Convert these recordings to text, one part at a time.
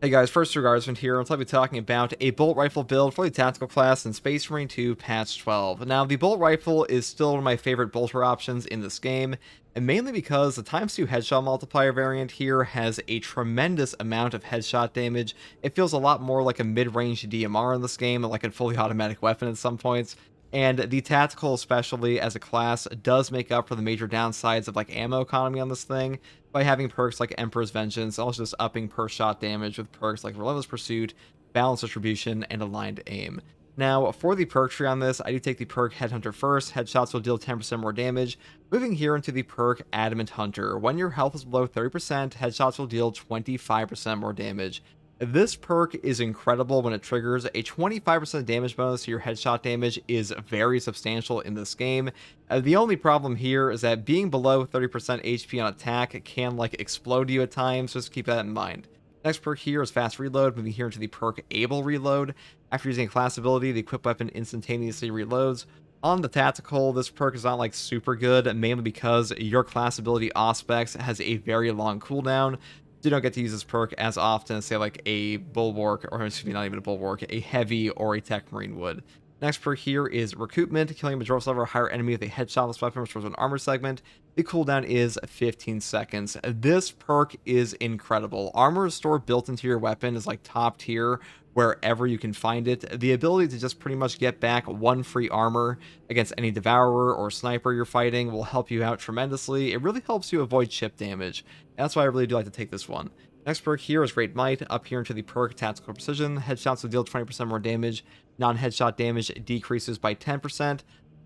Hey guys, first Regardsman here, and I'll be talking about a bolt rifle build for the tactical class in Space Marine 2 Patch 12. Now, the bolt rifle is still one of my favorite bolter options in this game, and mainly because the ×2 headshot multiplier variant here has a tremendous amount of headshot damage. It feels a lot more like a mid-range DMR in this game, and like a fully automatic weapon at some points. And the tactical, especially as a class, does make up for the major downsides of like ammo economy on this thing by having perks like Emperor's Vengeance, also just upping per shot damage with perks like Relentless Pursuit, Balanced Distribution, and Aligned Aim. Now, for the perk tree on this, I do take the perk Headhunter first. Headshots will deal 10% more damage. Moving here into the perk Adamant Hunter. When your health is below 30%, headshots will deal 25% more damage. This perk is incredible when it triggers. A 25% damage bonus to your headshot damage is very substantial in this game. The only problem here is that being below 30% HP on attack can like explode you at times, so just keep that in mind. Next perk here is Fast Reload, moving here into the perk Able Reload. After using a class ability, the equipped weapon instantaneously reloads. On the tactical, this perk is not like super good, mainly because your class ability Auspex has a very long cooldown. You don't get to use this perk as often as say like a Bulwark, or excuse me, not even a Bulwark, a Heavy or a Techmarine would. Next perk here is Recoupment, killing a majority level or higher enemy with a headshotless weapon restores an armor segment. The cooldown is 15 seconds. This perk is incredible. Armor restore built into your weapon is like top tier wherever you can find it. The ability to just pretty much get back one free armor against any devourer or sniper you're fighting will help you out tremendously. It really helps you avoid chip damage. That's why I really do like to take this one. Next perk here is Great Might, up here into the perk Tactical Precision. Headshots will deal 20% more damage. Non-headshot damage decreases by 10%.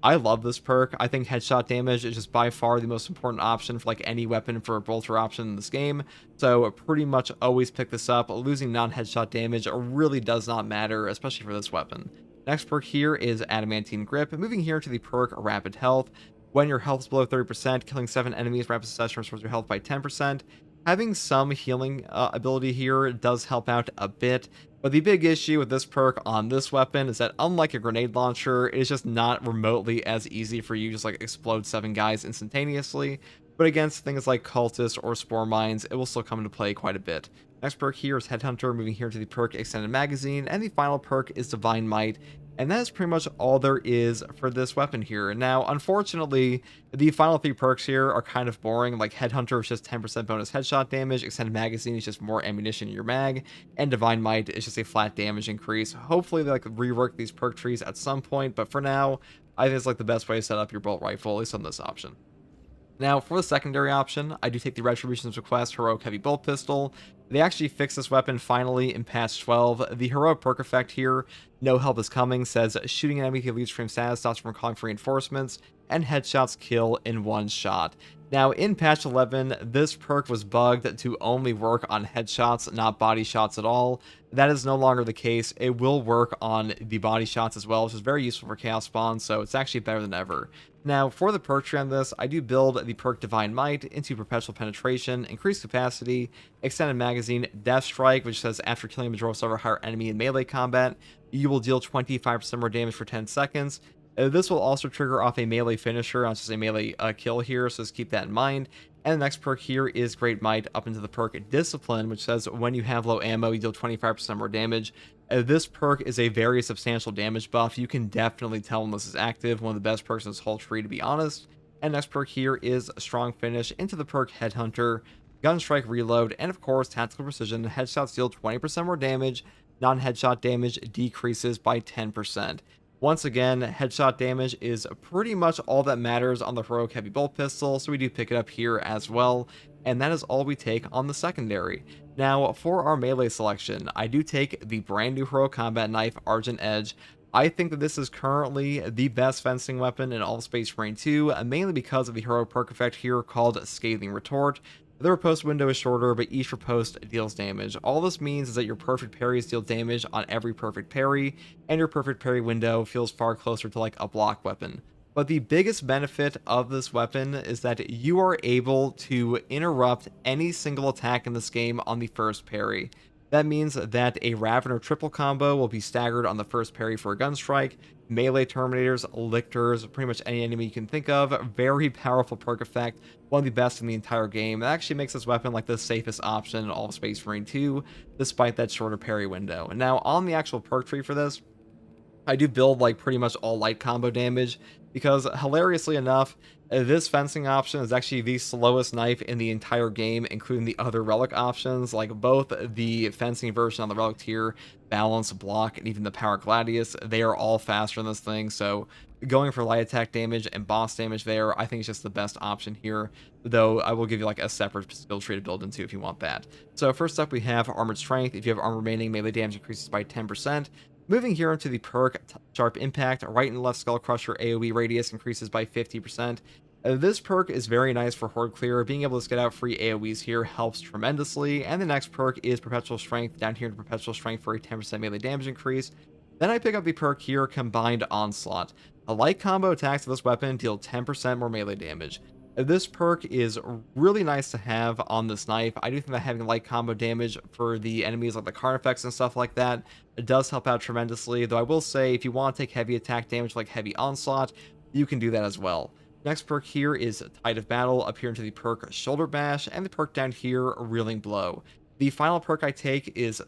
I love this perk. I think headshot damage is just by far the most important option for like any weapon for a bolter option in this game. So pretty much always pick this up. Losing non-headshot damage really does not matter, especially for this weapon. Next perk here is Adamantine Grip. Moving here to the perk Rapid Health. When your health is below 30%, killing 7 enemies, rapid succession restores your health by 10%. Having some healing ability here does help out a bit, but the big issue with this perk on this weapon is that unlike a grenade launcher, it is just not remotely as easy for you to just like explode 7 guys instantaneously, but against things like cultists or spore mines, it will still come into play quite a bit. Next perk here is Headhunter, moving here to the perk Extended Magazine, and the final perk is Divine Might. And that is pretty much all there is for this weapon here. Now, unfortunately, the final 3 perks here are kind of boring. Like Headhunter is just 10% bonus headshot damage, Extended Magazine is just more ammunition in your mag, and Divine Might is just a flat damage increase. Hopefully they like rework these perk trees at some point, but for now, I think it's like the best way to set up your bolt rifle, at least on this option. Now, for the secondary option, I do take the Retribution's Request Heroic Heavy Bolt Pistol. They actually fixed this weapon finally in patch 12. The heroic perk effect here, No Help Is Coming, says shooting an enemy who leaves frame status stops from calling for reinforcements, and headshots kill in one shot. Now, in patch 11, this perk was bugged to only work on headshots, not body shots at all. That is no longer the case. It will work on the body shots as well, which is very useful for chaos spawns, so it's actually better than ever. Now, for the perk tree on this, I do build the perk Divine Might into Perpetual Penetration, Increased Capacity, Extended Magazine, Death Strike, which says after killing a majority level or higher enemy in melee combat, you will deal 25% more damage for 10 seconds. This will also trigger off a melee finisher, not just a melee kill here, so just keep that in mind. And the next perk here is Great Might up into the perk Discipline, which says when you have low ammo, you deal 25% more damage. This perk is a very substantial damage buff. You can definitely tell when this is active, one of the best perks in this whole tree, to be honest. And next perk here is Strong Finish into the perk Headhunter, Gunstrike Reload, and of course Tactical Precision. Headshots deal 20% more damage, non-headshot damage decreases by 10%. Once again, headshot damage is pretty much all that matters on the Heroic Heavy Bolt Pistol, so we do pick it up here as well, and that is all we take on the secondary. Now, for our melee selection, I do take the brand new Heroic Combat Knife, Argent Edge. I think that this is currently the best fencing weapon in all of Space Marine 2, mainly because of the heroic perk effect here called Scathing Retort. The riposte window is shorter, but each riposte deals damage. All this means is that your perfect parries deal damage on every perfect parry, and your perfect parry window feels far closer to like a block weapon. But the biggest benefit of this weapon is that you are able to interrupt any single attack in this game on the first parry. That means that a Ravener triple combo will be staggered on the first parry for a gun strike. Melee Terminators, Lictors, pretty much any enemy you can think of. Very powerful perk effect, one of the best in the entire game. It actually makes this weapon like the safest option in all of Space Marine 2, despite that shorter parry window. And now on the actual perk tree for this, I do build like pretty much all light combo damage because hilariously enough, this fencing option is actually the slowest knife in the entire game, including the other relic options, like both the fencing version on the relic tier, balance, block, and even the power gladius. They are all faster than this thing, so going for light attack damage and boss damage there, I think is just the best option here, though I will give you like a separate skill tree to build into if you want that. So first up we have Armored Strength. If you have armor remaining, melee damage increases by 10%. Moving here into the perk, Sharp Impact, right and left Skull Crusher AoE radius increases by 50%. This perk is very nice for Horde Clear. Being able to get out free AoEs here helps tremendously. And the next perk is Perpetual Strength, down here to Perpetual Strength for a 10% melee damage increase. Then I pick up the perk here, Combined Onslaught. A light combo attacks of this weapon deal 10% more melee damage. This perk is really nice to have on this knife. I do think that having light combo damage for the enemies like the Carnifex and stuff like that, it does help out tremendously, though I will say if you want to take heavy attack damage like Heavy Onslaught, you can do that as well. Next perk here is Tide of Battle, up here into the perk Shoulder Bash, and the perk down here, Reeling Blow. The final perk I take is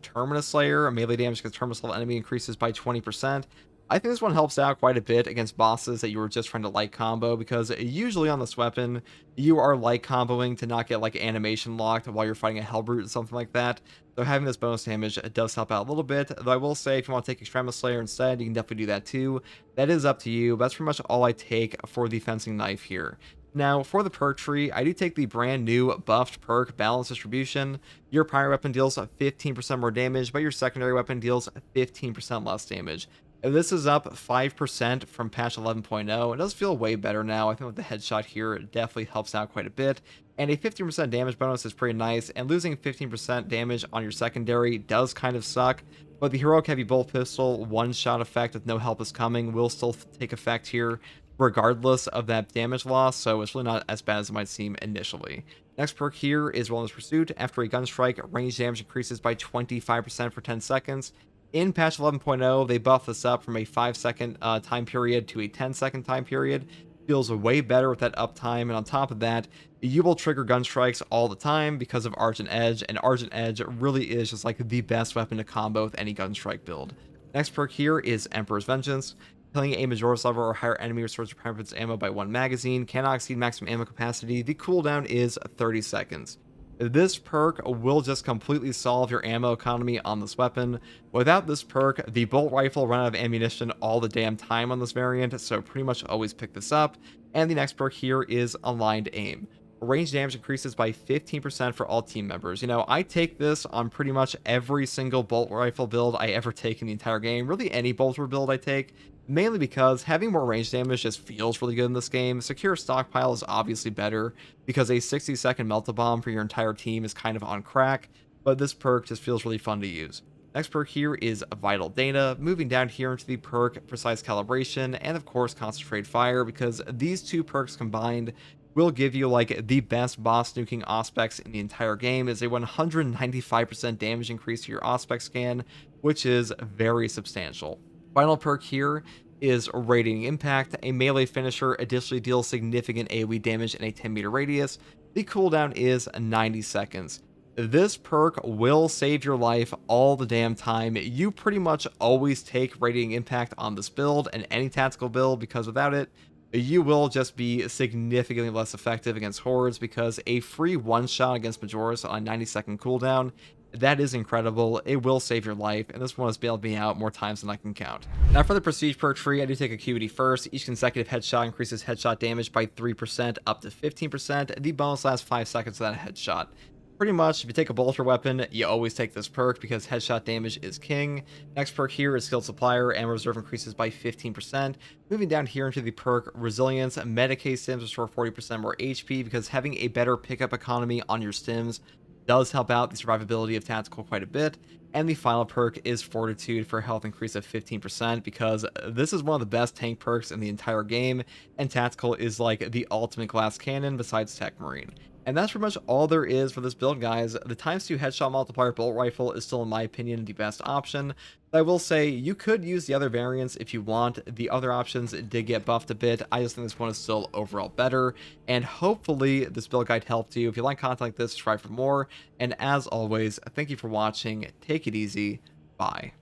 Terminus Slayer. Melee damage against Terminus level enemy increases by 20%. I think this one helps out quite a bit against bosses that you were just trying to light combo, because usually on this weapon, you are light comboing to not get like animation locked while you're fighting a Hellbrute or something like that. So having this bonus damage, it does help out a little bit, though I will say if you want to take Extremis Slayer instead, you can definitely do that too. That is up to you, but that's pretty much all I take for the fencing knife here. Now, for the perk tree, I do take the brand new buffed perk Balance Distribution. Your primary weapon deals 15% more damage, but your secondary weapon deals 15% less damage. This is up 5% from patch 11.0. It does feel way better now. I think with the headshot here, it definitely helps out quite a bit. And a 15% damage bonus is pretty nice, and losing 15% damage on your secondary does kind of suck. But the Heroic Heavy Bolt Pistol one-shot effect with no help is coming will still take effect here, regardless of that damage loss, so it's really not as bad as it might seem initially. Next perk here is Wellness Pursuit. After a gun strike, range damage increases by 25% for 10 seconds. In patch 11.0, they buffed this up from a 5-second time period to a 10-second time period. Feels way better with that uptime, and on top of that, you will trigger gun strikes all the time because of Argent Edge, and Argent Edge really is just like the best weapon to combo with any gun strike build. Next perk here is Emperor's Vengeance. Killing a Majora's level or higher enemy restores your primary ammo by 1 magazine, cannot exceed maximum ammo capacity. The cooldown is 30 seconds. This perk will just completely solve your ammo economy on this weapon. Without this perk, the bolt rifle run out of ammunition all the damn time on this variant, so pretty much always pick this up. And the next perk here is Aligned Aim. Range damage increases by 15% for all team members. You know, I take this on pretty much every single bolt rifle build I ever take in the entire game. Really any bolter build I take. Mainly because having more range damage just feels really good in this game. Secure Stockpile is obviously better because a 60-second melt-a-bomb for your entire team is kind of on crack, but this perk just feels really fun to use. Next perk here is Vital Data, moving down here into the perk Precise Calibration, and of course Concentrated Fire, because these two perks combined will give you like the best boss nuking Auspex in the entire game. Is a 195% damage increase to your Auspex scan, which is very substantial. Final perk here is Radiating Impact. A melee finisher additionally deals significant AoE damage in a 10-meter radius. The cooldown is 90 seconds. This perk will save your life all the damn time. You pretty much always take Radiating Impact on this build and any tactical build, because without it, you will just be significantly less effective against hordes, because a free one-shot against Majora's on a 90-second cooldown, that is incredible. It will save your life, and this one has bailed me out more times than I can count. Now for the Prestige perk tree, I do take Acuity first. Each consecutive headshot increases headshot damage by 3% up to 15%. The bonus lasts 5 seconds of that headshot. Pretty much, if you take a bolter weapon, you always take this perk because headshot damage is king. Next perk here is Skilled Supplier. Ammo reserve increases by 15%. Moving down here into the perk Resilience, Medicae stims restore 40% more HP, because having a better pickup economy on your stims does help out the survivability of tactical quite a bit. And the final perk is Fortitude for a health increase of 15%, because this is one of the best tank perks in the entire game, and tactical is like the ultimate glass cannon besides Techmarine. And that's pretty much all there is for this build, guys. The ×2 headshot multiplier bolt rifle is still, in my opinion, the best option. But I will say, you could use the other variants if you want. The other options did get buffed a bit. I just think this one is still overall better. And hopefully, this build guide helped you. If you like content like this, subscribe for more. And as always, thank you for watching. Take it easy. Bye.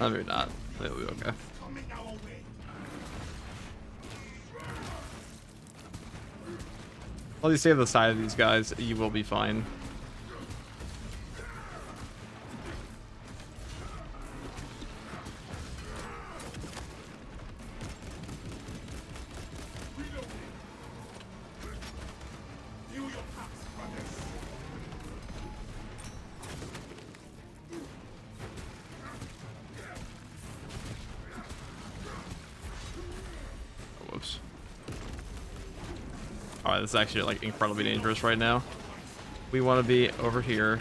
No, maybe not. It'll be okay. While you stay on the side of these guys, you will be fine. Whoops. Alright, this is actually like incredibly dangerous right now. We want to be over here.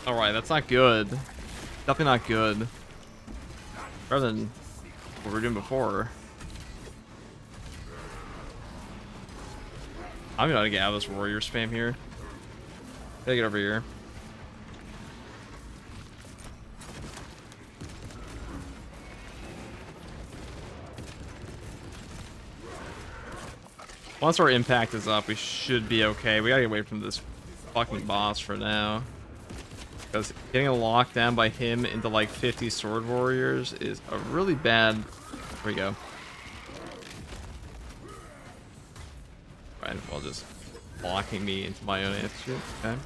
Alright, that's not good. Definitely not good. Better than what we were doing before. I'm gonna get out of this warrior spam here. Gotta get over here. Once our impact is up, we should be okay. We gotta get away from this fucking boss for now. Because getting a lockdown by him into like 50 sword warriors is a really bad... There we go. Right, well, just blocking me into my own attitude. Okay.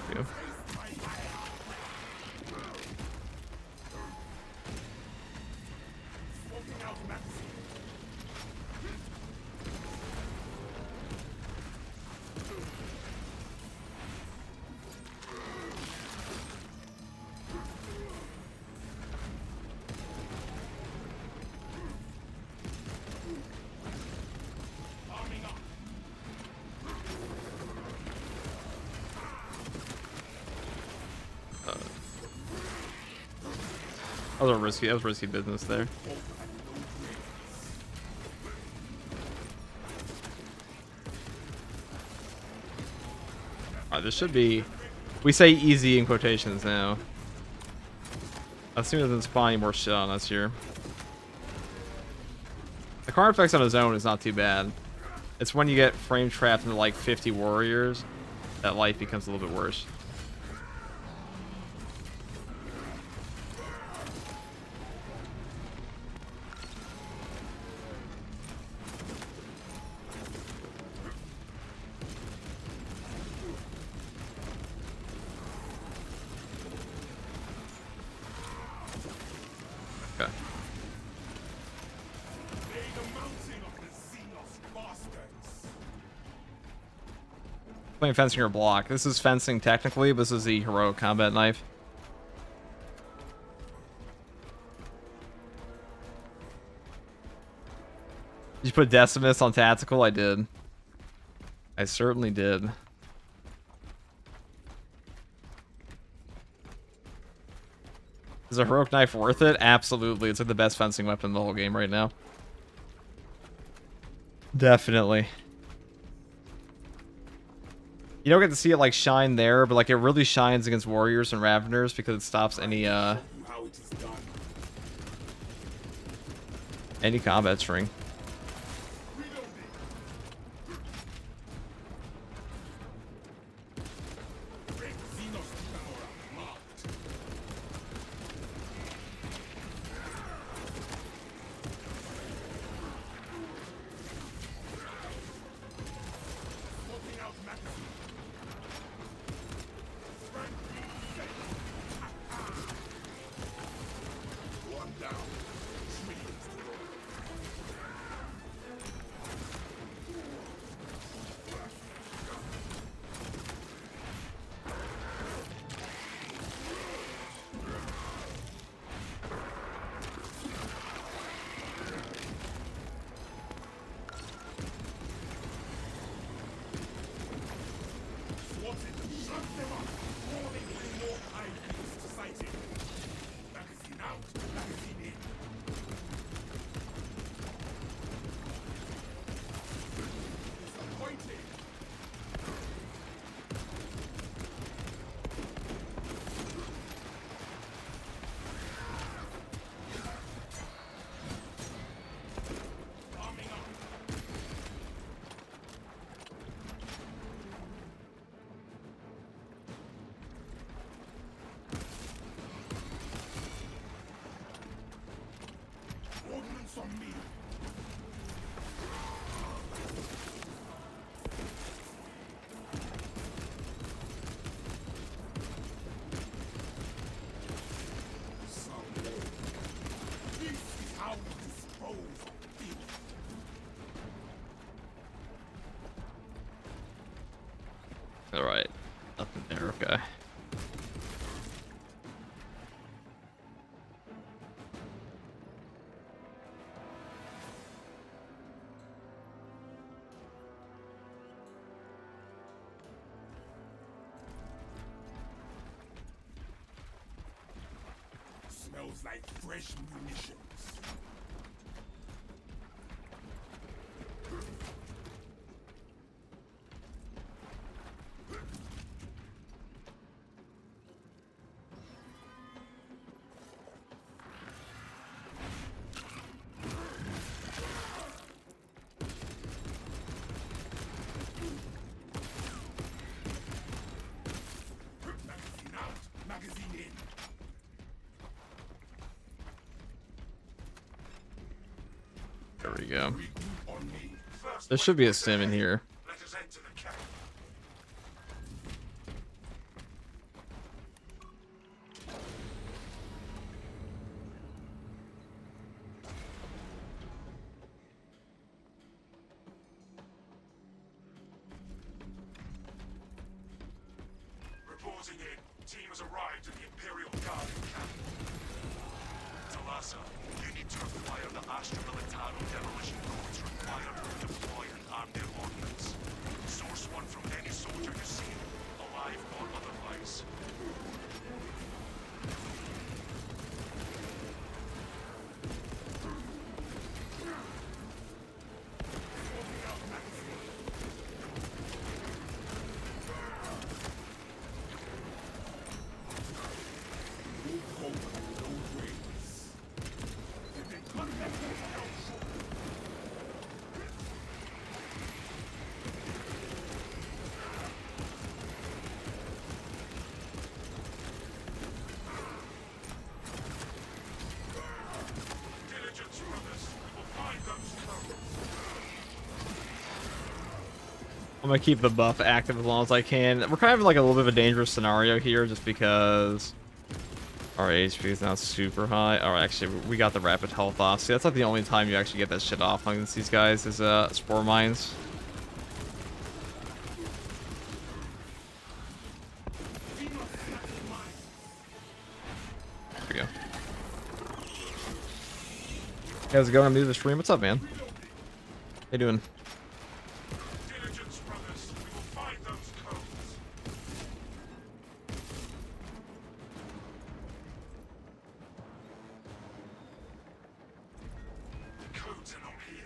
There we go. That was risky business there. Alright, this should be... We say easy in quotations now. As soon as it doesn't spawn any more shit on us here. The card effects on his own is not too bad. It's when you get frame trapped into like 50 warriors that life becomes a little bit worse. Okay. Playing fencing or block. This is fencing technically, but this is the heroic combat knife. Did you put Decimus on tactical? I did. I certainly did. Is a heroic knife worth it? Absolutely. It's like the best fencing weapon in the whole game right now. Definitely. You don't get to see it like shine there, but like it really shines against warriors and raveners because it stops any combat string. All right, nothing there. Okay. Smells like fresh munitions. Magazine out, magazine in. There we go. Regroup on me. First There should be a sim in here. let us enter the camp. Reporting in. Team has arrived at the Imperial Guard camp. Talassa, you need to acquire the Astra Militaro demolition codes required to deploy and arm their ordnance. Source one from any soldier you see, alive or otherwise. Diligence, brothers. We will find those codes. I'm gonna keep the buff active as long as I can. We're kind of in like a little bit of a dangerous scenario here, just because our HP is not super high. Alright, actually, we got the rapid health off. See, that's like the only time you actually get that shit off against these guys is spore mines. There we go. How's it going? I'm new to the stream. What's up, man? How you doing? Diligence, brothers. We will find those codes. Codes are not here.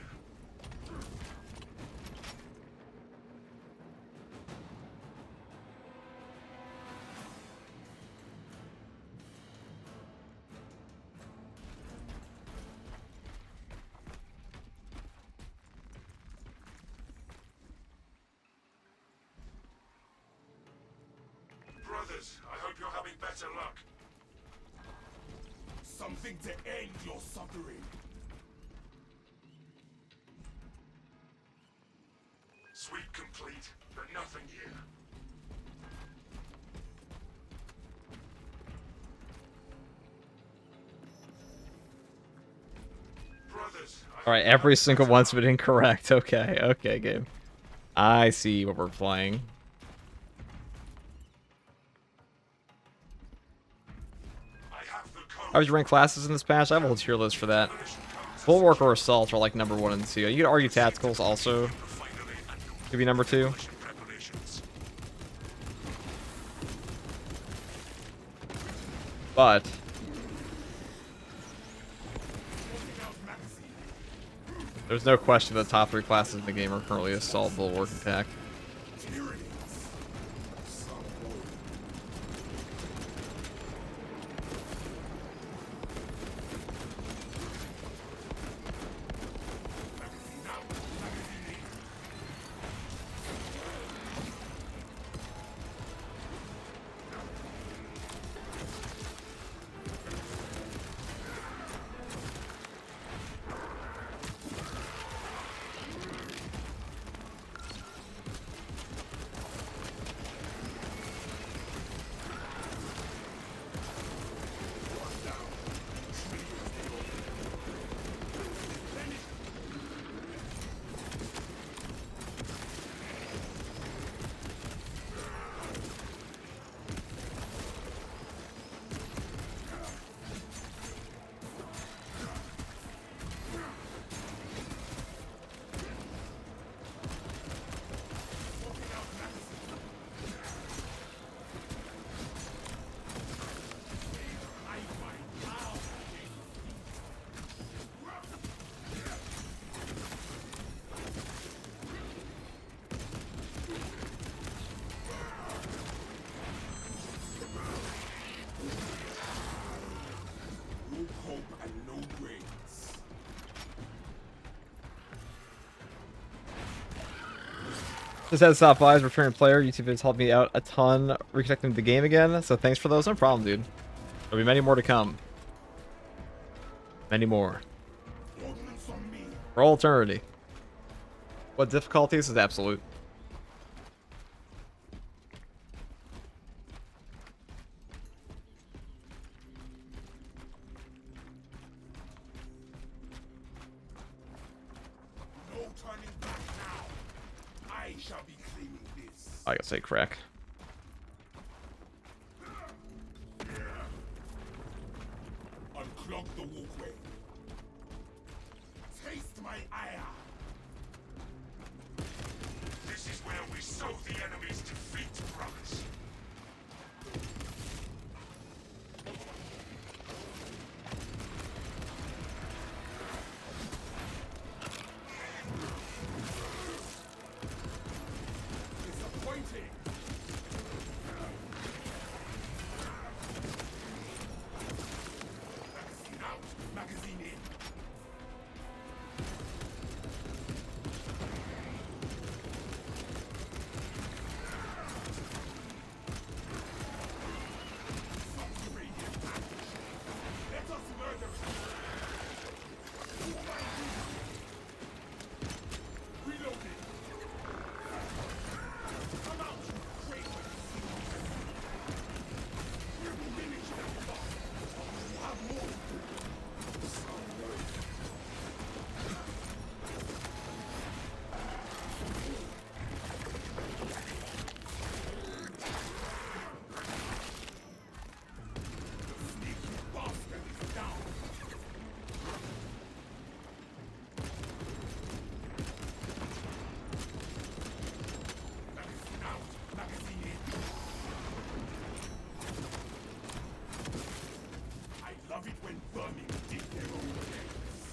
Brothers, I hope you're having better luck. Something to end your suffering. Sweep complete, but nothing here. Brothers, I Alright, every single one's been incorrect. Okay, okay, game. I see what we're playing. have the code. How would you rank classes in this patch? I have a whole tier list for that. Bulwark or Assault are like number 1 and 2. You could argue Tacticals also could be number 2. But there's no question the top 3 classes in the game are currently Assault, Bulwark, and Tac. Just had to stop by as a returning player. YouTube has helped me out a ton reconnecting the game again, so thanks for those. No problem, dude. There'll be many more to come. Many more. For all eternity. What difficulties is absolute. No turning back now. I shall be claiming this. I gotta say crack. Unclog the walkway. Taste my ire. This is where we sow the enemy's defeat, brothers. Disappointing. Magazine out, magazine in. Let us murder Reloading. Come out, you traitors. Finish them off. You have more. Sneaky bastard is down. Magazine out, magazine in. I love it when vermin dig their own graves.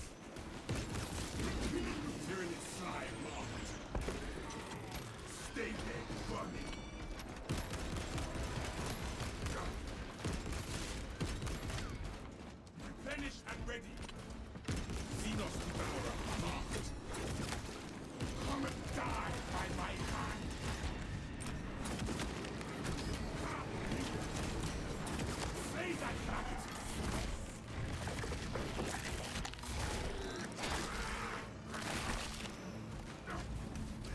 Tyranny slime locked. Stay dead, vermin. Replenished and ready. Xenos Devourer marked. Come and die by my hand. Slay that faggot.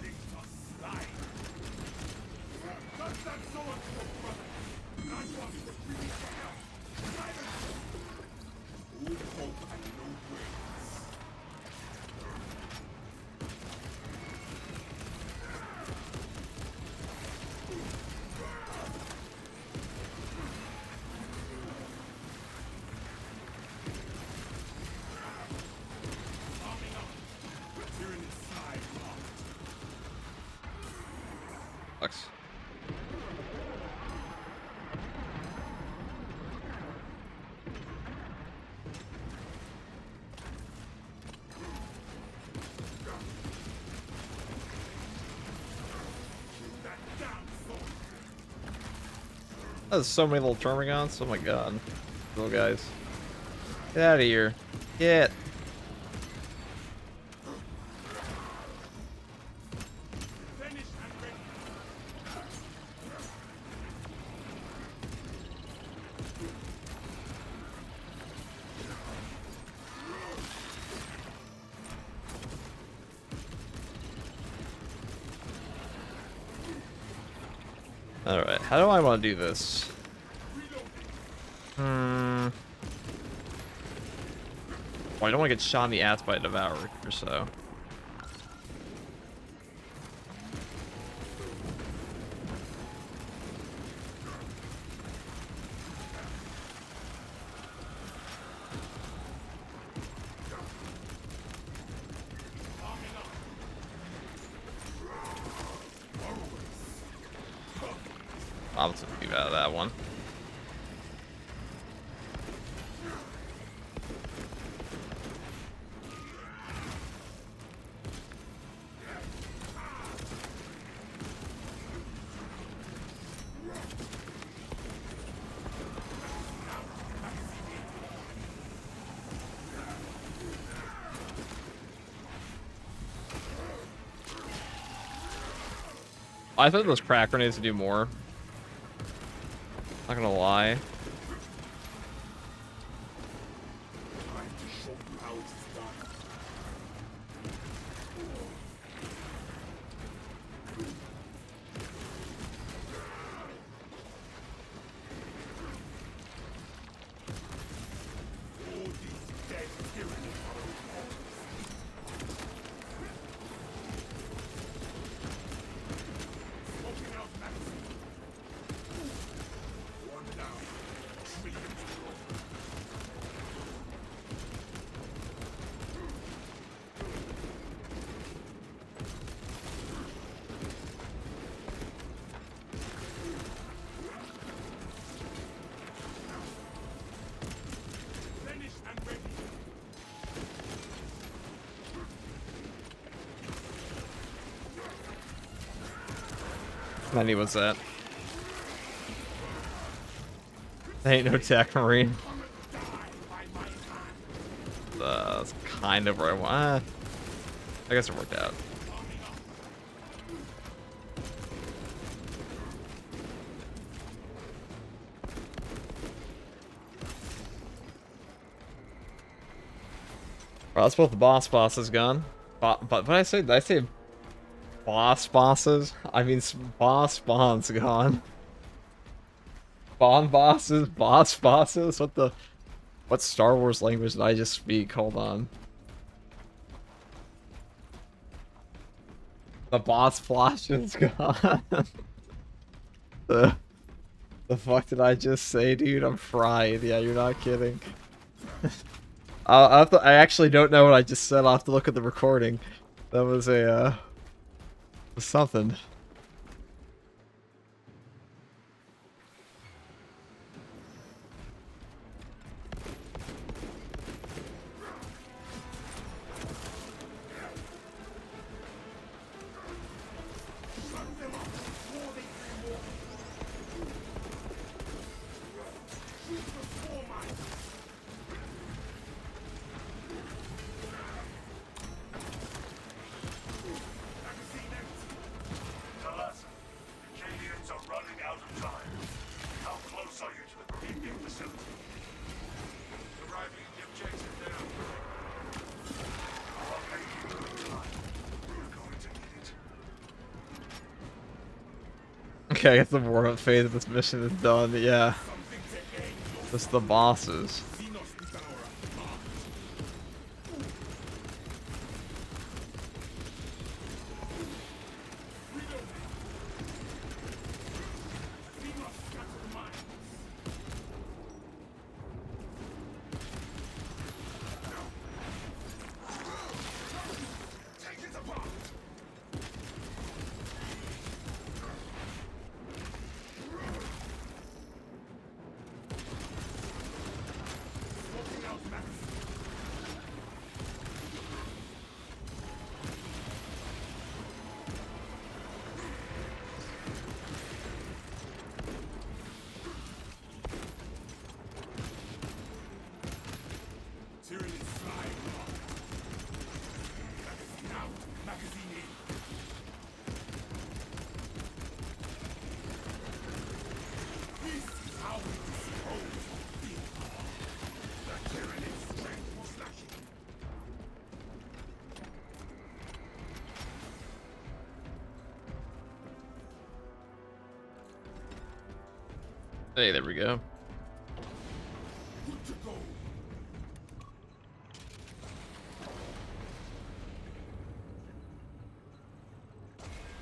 Licked us slide. Touch that sword, brother. Not one to bring it to hell. Silence. All hope and no brains. Arming up. Tyranny slide locked. Sucks. That damn sword. There's so many little termagants. Oh my god. Little guys. Get out of here. Get. Finish and ready. Alright, how do I want to do this? Well, I don't want to get shot in the ass by a Devourer or so. I'm just gonna leave out of that one. I thought those crack grenades would do more. Not gonna lie. Time to show you how it's done. All these dead tyrannies are repulsed. Smoking out magazine. One down. Trillions close. Finished and ready. Many was that? Ain't no Techmarine. That's kind of where I want. I guess it worked out. Well, that's both the bosses gone. But what did I say? Did I say bosses? I mean, boss spawns gone. Spawn bosses? Boss bosses? What Star Wars language did I just speak? Hold on. The boss flash is gone. The fuck did I just say, dude? I'm fried. Yeah, you're not kidding. I actually don't know what I just said. I'll have to look at the recording. That was something. Shut them up before they can walk. Shoot before mine. Magazine empty. Talassa, the Cadians are running out of time. How close are you to the premium facility? Arriving at the objective now. I'll make you good time. You're going to need it. Okay, I guess the warm-up phase of this mission is done. Yeah, Something to end your just the bosses. Xenos Devourer. Reloading. Xenos scatter mines. Take it apart. Smoking out magazine. Tyranny slide. Magazine out. Magazine in. This is how we dispose of big power. The tyrannid's strength was lacking. Hey, there we go. Good to go.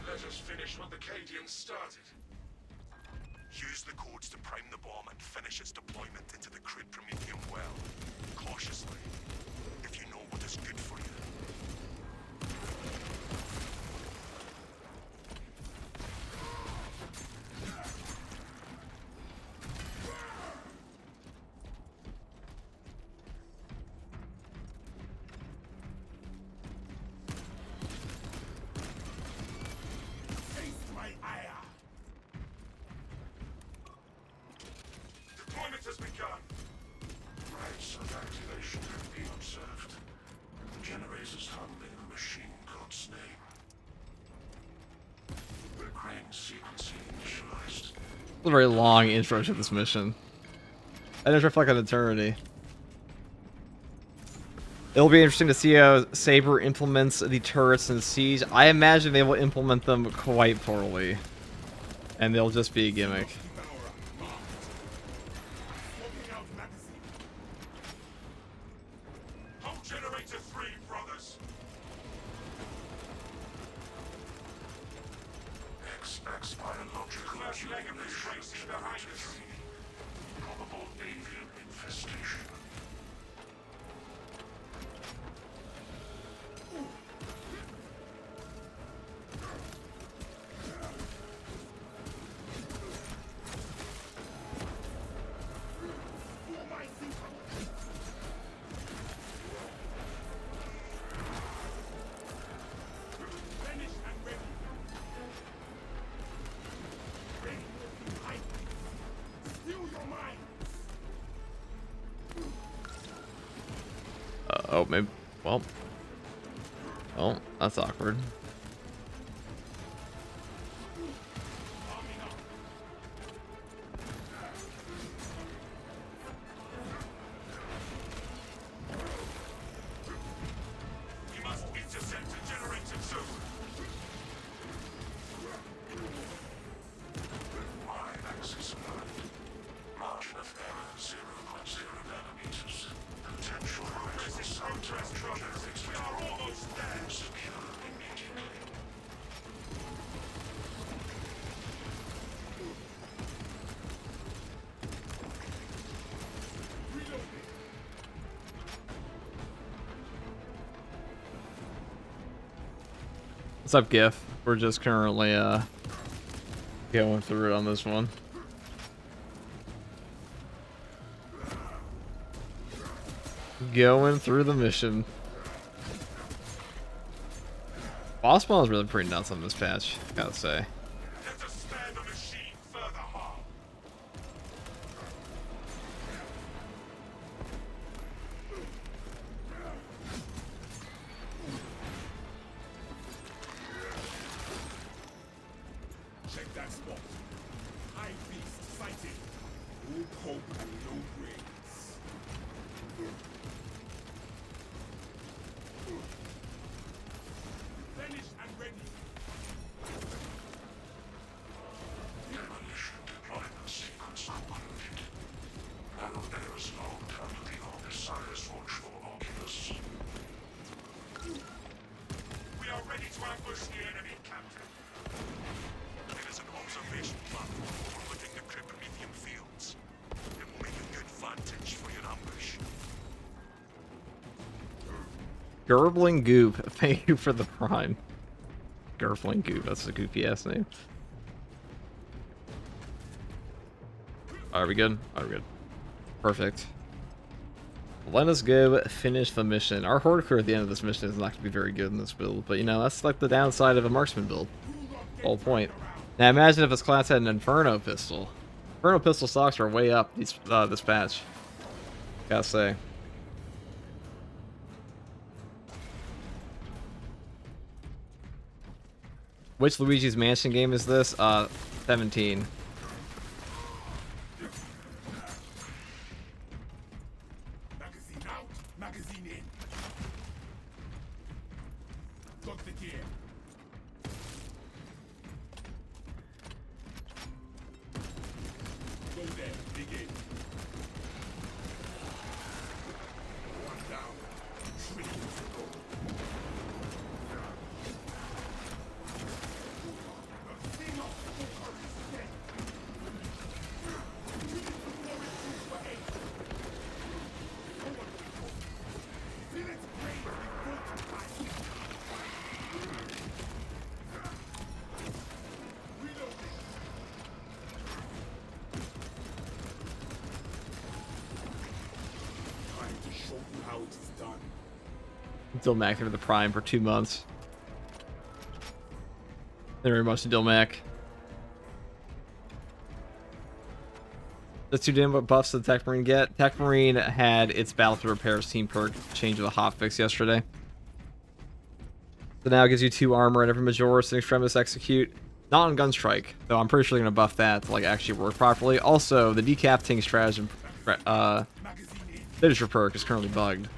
Let us finish what the Cadians started. Use the codes to prime the bomb and finish its deployment into the crude Prometheum well. Cautiously. If you know what is good for you. Taste my ire. Deployment has begun. Rights of activation have been observed. Generators handling a machine god's name. We're crane a very long intro to this mission. That intro felt like an eternity. It'll be interesting to see how Saber implements the turrets in Siege. I imagine they will implement them quite poorly. And they'll just be a gimmick. Pump generator 3, brothers. Expects biological First leg of this race is behind us. probable avian infestation. Finish and ready. Ready. Hide. Steal your mind. Oh, maybe. Well. Oh, that's awkward. You must intercept the generator 2. Y-axis line. Margin of error 0.0 nanometers. Potential This is progress, brothers. We are almost there. secure immediately. What's up, GIF? We're just currently going through it on this one. Going through the mission. Boss battle is really pretty nuts on this patch, gotta say. Let us spare the machine further harm. Check that spot. High beast sighted. No hope and no brains. Finish and ready. Demolition deployment sequence concluded. Now there is logged under the Osiris Watch for Oculus. We are ready to ambush the enemy, Captain. There is an observation platform overlooking the Cryptomethium fields. It will make a good vantage for your ambush. Gurgling Goop, thank you for the prime. Gurgling Goop, that's a goofy ass name. Are we good? Are we good? Perfect. Let us go finish the mission. Our horde crew at the end of this mission is not going to be very good in this build, but you know, that's like the downside of a marksman build. Whole point. Now imagine if this class had an Inferno pistol. Inferno pistol stocks are way up this patch. Gotta say. Which Luigi's Mansion game is this? 17. Magazine out. Magazine in. Got the gear. Go there. Begin. One down. Trillions to go. The thing of poker is dead. Feel its brain be Reloading. Time to show you how it is done. Dilmac for the Prime for 2 months. Thank you very much to Dilmac. The 2 damn what buffs did Techmarine get? Techmarine had its Battlefield Repairs team perk change with a hotfix yesterday. So now it gives you 2 armor and every Majoris and Extremis execute. Not on Gunstrike, though I'm pretty sure they're going to buff that to like actually work properly. Also, the decapitating strategy finisher perk is currently bugged.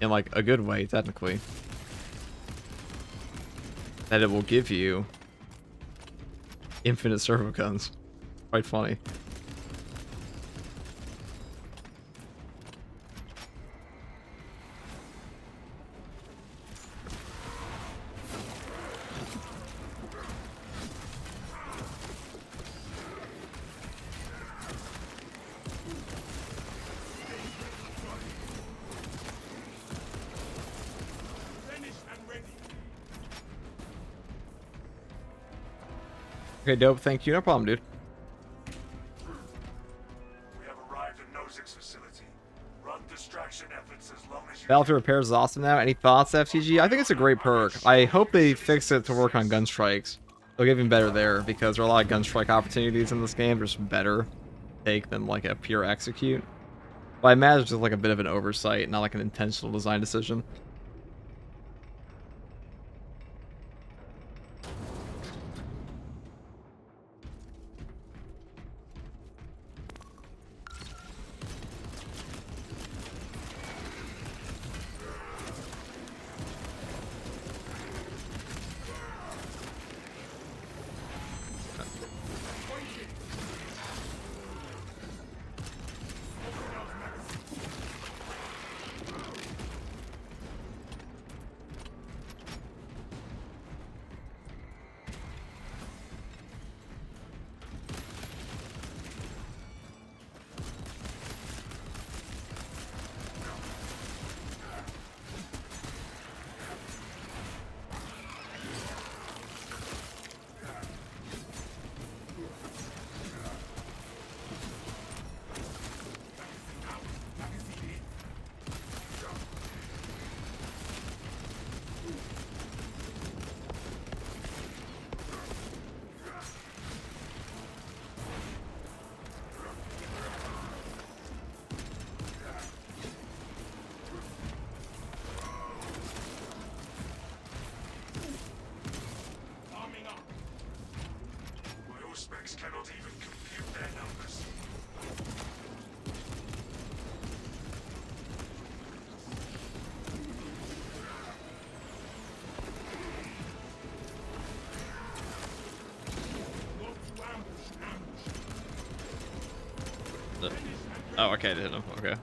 In like a good way, technically. That it will give you infinite servo guns. Quite funny. Okay, dope. Thank you. No problem, dude. We have arrived at Nozick's facility. Run distraction efforts as long as you Battlefield Repairs is awesome now. Any thoughts, FTG? I think it's a great perk. I hope they fix it to work on Gunstrikes. They'll get even better there, because there are a lot of Gunstrike opportunities in this game. There's better take than like a pure execute. But I imagine it's just like a bit of an oversight, not like an intentional design decision. Specs cannot even compute their numbers. Oh, okay, I did hit him. Okay.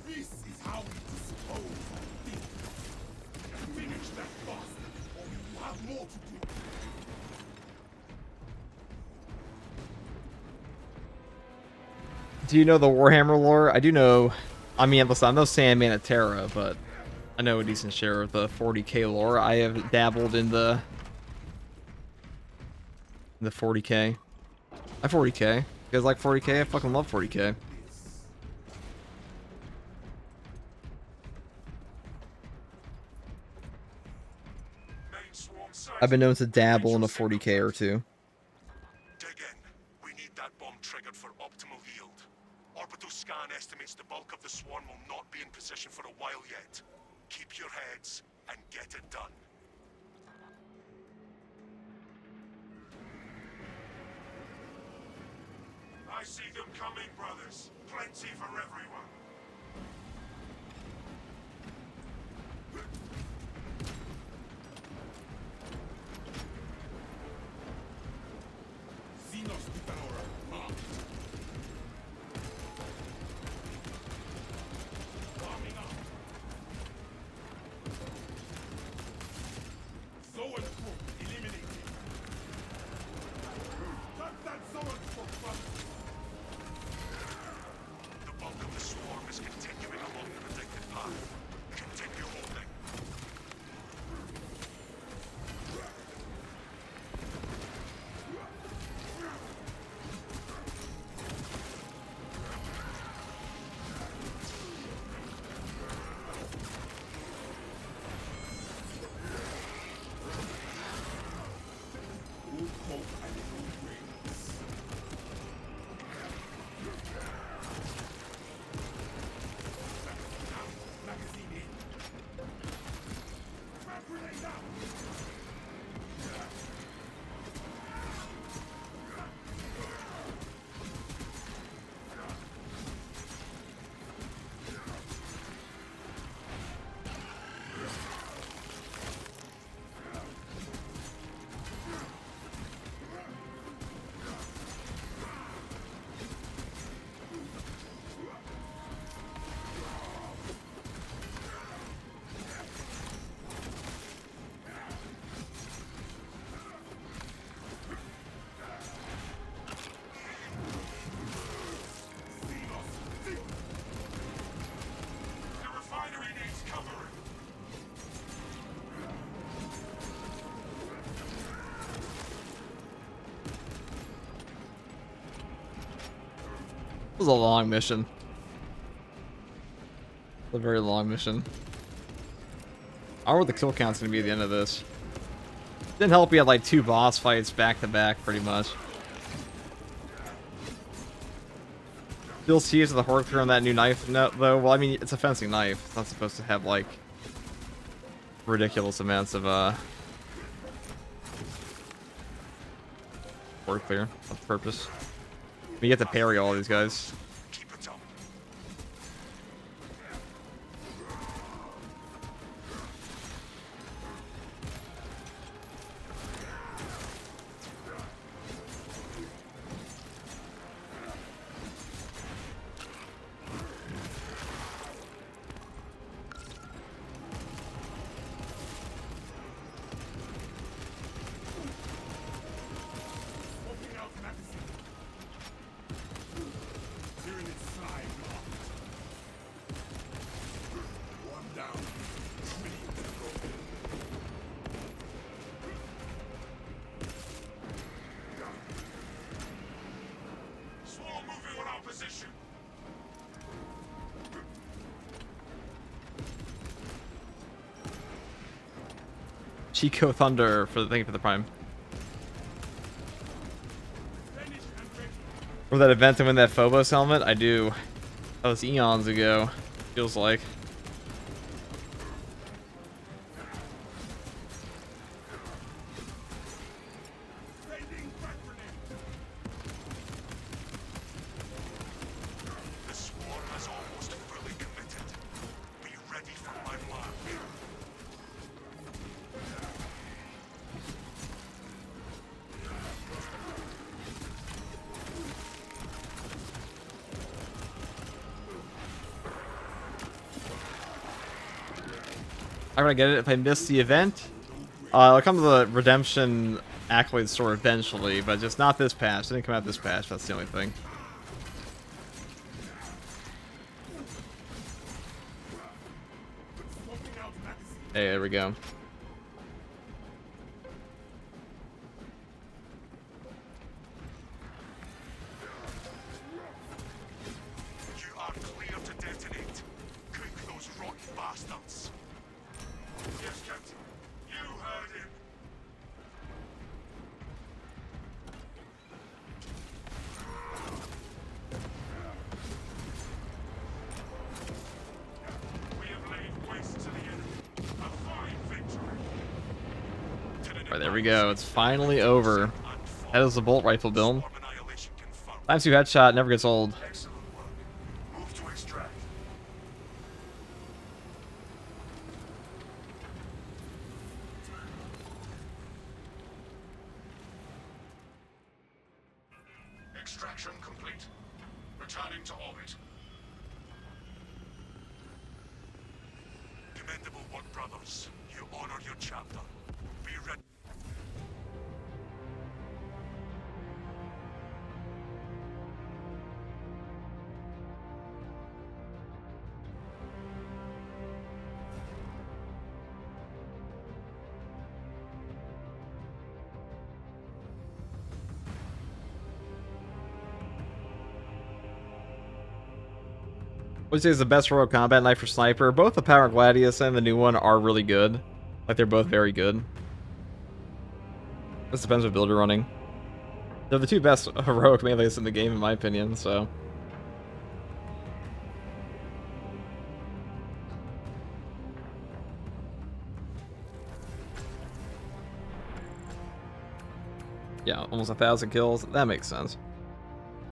This is how we dispose of things. Finish that bastard, or we will have more to do. Do you know the Warhammer lore? I do know. I mean, listen, I know Sandman at Terra, but I know a decent share of the 40k lore. I have dabbled in the 40k. I 40k. You guys like 40k? I fucking love 40k. I've been known to dabble in a 40k or two. Dig in. We need that bomb triggered for optimal yield. Orbital scan estimates the bulk of the swarm will not be in position for a while yet. Keep your heads and get it done. I see them coming, brothers. Plenty for everyone. Xenos Devourer, marked. Warming up. Zoanthrope eliminated. Cut that Zoanthrope first. The bulk of the swarm was a long mission. A very long mission. I wonder what the kill count's gonna be at the end of this. Didn't help we had like 2 boss fights back to back, pretty much. Still sees the hork through on that new knife, no, though. Well, I mean, it's a fencing knife. It's not supposed to have like ridiculous amounts of hork clear on purpose. You get to parry all these guys. Keep it up. Swapping out magazine. Searing its side locked. One down. 3 to go. Swarm moving on our position. Chico Thunder for the thank you for the prime. Finish and ready. For that event to win that Phobos helmet, I do. That was eons ago. Feels like. Sending back grenade. The swarm is almost fully committed. Be ready for my mark. I'm gonna get it if I miss the event. I'll come to the Redemption Accolade store eventually, but just not this patch. It didn't come out this patch, that's the only thing. Swapping out magazine. Hey, there we go. You are clear to detonate. Cook those rock bastards. Yes, Captain. You heard him. We have laid waste to the enemy. A fine victory. Alright, there we go. It's finally over. That is the bolt rifle build. Swarm annihilation confirmed. Times 2 headshot never gets old. Excellent work. Move to extract. Extraction complete. Returning to orbit. Commendable work, brothers. You honor your chapter. Be ready. Which is the best heroic combat knife for sniper? Both the Power Gladius and the new one are really good. Like, they're both very good. This depends what build you're running. They're the 2 best heroic melees in the game, in my opinion, so. Yeah, almost 1,000 kills. That makes sense.